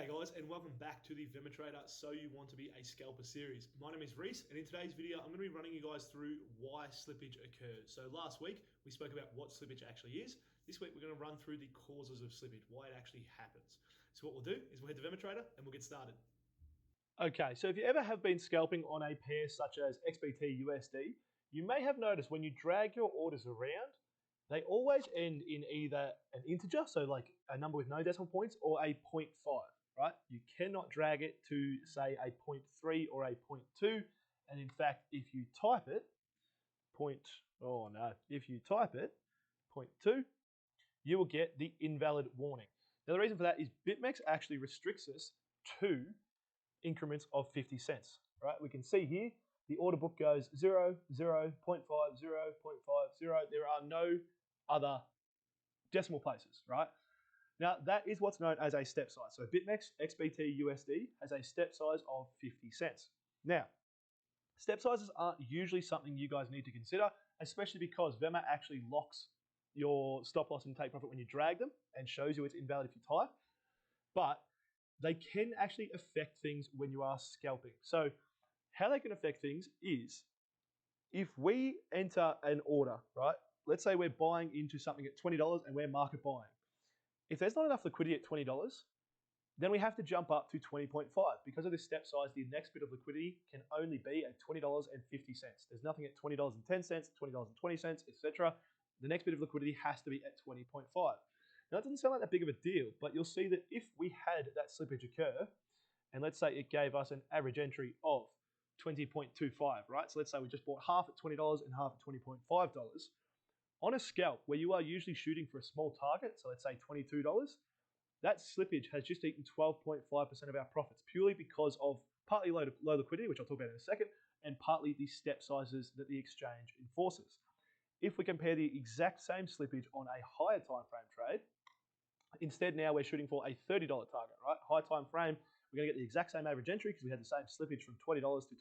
G'day guys, and welcome back to the Vematrader So You Want to Be a Scalper series. My name is Reese, and in today's video I'm going to be running you guys through why slippage occurs. So last week we spoke about what slippage actually is. This week we're going to run through the causes of slippage, why it actually happens. So what we'll do is we'll head to Vematrader and we'll get started. Okay, so if you ever have been scalping on a pair such as XBT USD, you may have noticed when you drag your orders around, they always end in either an integer, so like a number with no decimal points, or a 0.5, right? You cannot drag it to, say, a 0.3 or a 0.2. And in fact, if you type it, if you type it, 0.2, you will get the invalid warning. Now, the reason for that is BitMEX actually restricts us to increments of 50 cents, right? We can see here, the order book goes 0, 0, 0.5, 0, 0.5, 0. There are no other decimal places, right? Now, that is what's known as a step size. So BitMEX XBT USD has a step size of 50 cents. Now, step sizes aren't usually something you guys need to consider, especially because Vema actually locks your stop loss and take profit when you drag them and shows you it's invalid if you type. But they can actually affect things when you are scalping. So how they can affect things is if we enter an order, right? Let's say we're buying into something at $20 and we're market buying. If there's not enough liquidity at $20, then we have to jump up to 20.5. Because of this step size, the next bit of liquidity can only be at $20.50. There's nothing at $20.10, $20.20, etc. The next bit of liquidity has to be at 20.5. Now, that doesn't sound like that big of a deal, but you'll see that if we had that slippage occur, and let's say it gave us an average entry of 20.25, right? So let's say we just bought half at $20 and half at $20.5. On a scalp where you are usually shooting for a small target, so let's say $22, that slippage has just eaten 12.5% of our profits purely because of partly low liquidity, which I'll talk about in a second, and partly the step sizes that the exchange enforces. If we compare the exact same slippage on a higher time frame trade, instead now we're shooting for a $30 target, right? High time frame, we're going to get the exact same average entry because we had the same slippage from $20 to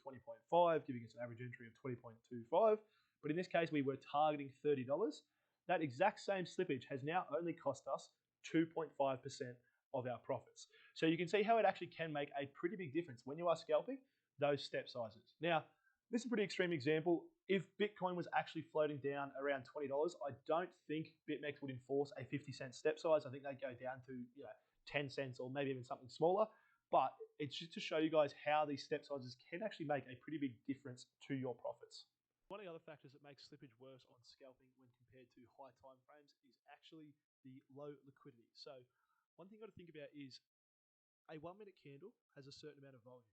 20.5, giving us an average entry of 20.25. But in this case, we were targeting $30. That exact same slippage has now only cost us 2.5% of our profits. So you can see how it actually can make a pretty big difference when you are scalping those step sizes. Now, this is a pretty extreme example. If Bitcoin was actually floating down around $20, I don't think BitMEX would enforce a 50-cent step size. I think they'd go down to 10 cents or maybe even something smaller. But it's just to show you guys how these step sizes can actually make a pretty big difference to your profits. One of the other factors that makes slippage worse on scalping when compared to high time frames is actually the low liquidity. So one thing you've got to think about is a 1 minute candle has a certain amount of volume.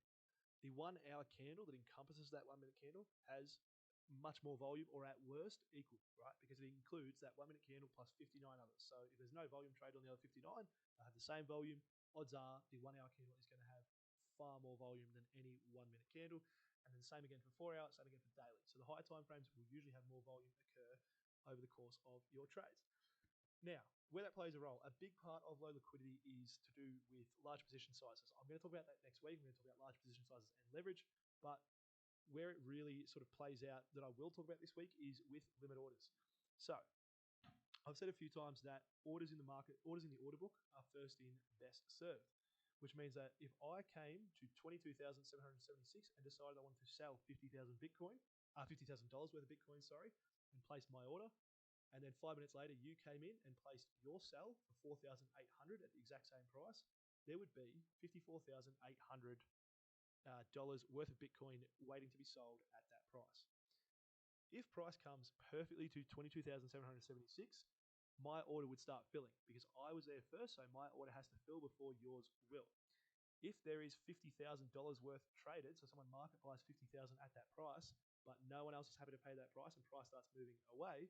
The 1 hour candle that encompasses that 1 minute candle has much more volume, or at worst equal, right? Because it includes that 1 minute candle plus 59 others. So if there's no volume trade on the other 59, they have the same volume. Odds are the 1 hour candle is going to have far more volume than any 1 minute candle. And then same again for 4 hours, same again for daily. So the higher time frames will usually have more volume occur over the course of your trades. Now, where that plays a role, a big part of low liquidity is to do with large position sizes. I'm going to talk about that next week. I'm going to talk about large position sizes and leverage, but where it really sort of plays out that I will talk about this week is with limit orders. So I've said a few times that orders in the market, orders in the order book are first in, best served, which means that if I came to 22,776 and decided I wanted to sell 50,000 Bitcoin, $50,000 worth of Bitcoin, and placed my order, and then 5 minutes later you came in and placed your sell for 4,800 at the exact same price, there would be $54,800 worth of Bitcoin waiting to be sold at that price. If price comes perfectly to 22,776, my order would start filling because I was there first, so my order has to fill before yours will. If there is $50,000 worth traded, so someone market buys 50,000 at that price, but no one else is happy to pay that price and price starts moving away,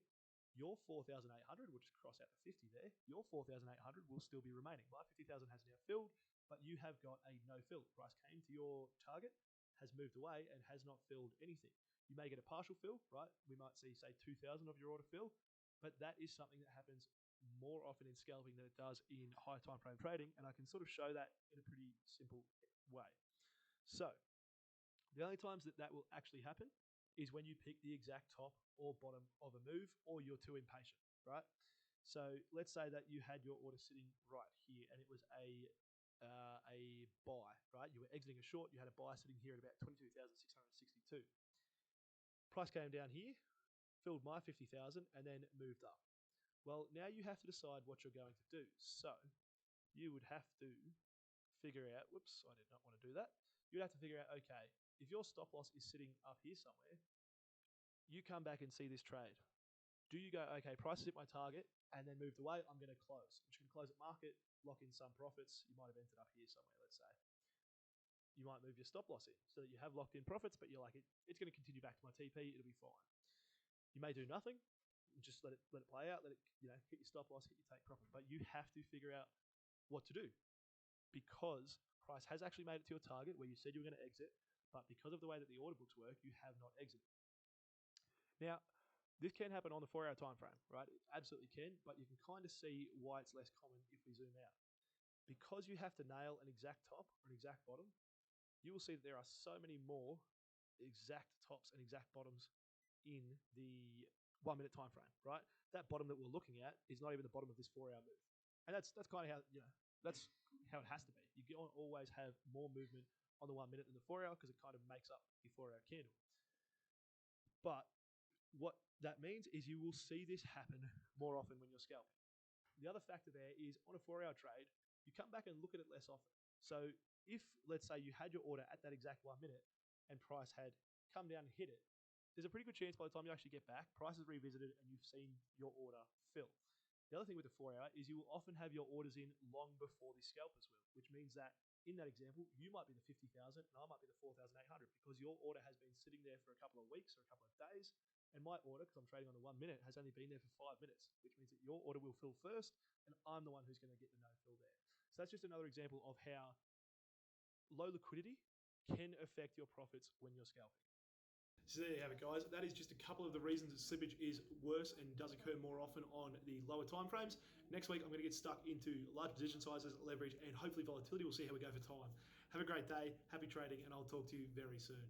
your 4,800, we'll just cross out the 50 there, your 4,800 will still be remaining. My 50,000 has now filled, but you have got a no fill. Price came to your target, has moved away, and has not filled anything. You may get a partial fill, right? We might see, say, 2,000 of your order fill, but that is something that happens more often in scalping than it does in high time frame trading, and I can sort of show that in a pretty simple way. So the only times that will actually happen is when you pick the exact top or bottom of a move, or you're too impatient, right? So let's say that you had your order sitting right here and it was a a buy, right? You were exiting a short, you had a buy sitting here at about 22,662. Price came down here, filled my 50,000, and then moved up. Well, now you have to decide what you're going to do. So you would have to figure out, whoops, I did not want to do that. You'd have to figure out, okay, if your stop loss is sitting up here somewhere, you come back and see this trade. Do you go, okay, price is at my target, and then moved away, I'm going to close. I'm just going to close at market, lock in some profits. You might have ended up here somewhere, let's say. You might move your stop loss in so that you have locked in profits, but you're like, it's going to continue back to my TP, it'll be fine. You may do nothing, just let it play out, let it, hit your stop loss, hit your take profit. But you have to figure out what to do, because price has actually made it to your target where you said you were going to exit, but because of the way that the order books work, you have not exited. Now, this can happen on the 4-hour time frame, right? It absolutely can, but you can kind of see why it's less common if we zoom out. Because you have to nail an exact top or an exact bottom, you will see that there are so many more exact tops and exact bottoms in the 1 minute time frame, right? That bottom that we're looking at is not even the bottom of this 4-hour move. And that's kind of how, that's how it has to be. You always have more movement on the 1 minute than the 4-hour because it kind of makes up the 4-hour candle. But what that means is you will see this happen more often when you're scalping. The other factor there is on a 4-hour trade, you come back and look at it less often. So if, let's say, you had your order at that exact 1 minute and price had come down and hit it, there's a pretty good chance by the time you actually get back, price is revisited and you've seen your order fill. The other thing with the 4-hour is you will often have your orders in long before the scalpers will, which means that in that example, you might be the 50,000 and I might be the 4,800 because your order has been sitting there for a couple of weeks or a couple of days. And my order, because I'm trading on the 1 minute, has only been there for 5 minutes, which means that your order will fill first, and I'm the one who's going to get the no fill there. So that's just another example of how low liquidity can affect your profits when you're scalping. So there you have it, guys. That is just a couple of the reasons that slippage is worse and does occur more often on the lower time frames. Next week, I'm going to get stuck into large position sizes, leverage, and hopefully volatility. We'll see how we go for time. Have a great day, happy trading, and I'll talk to you very soon.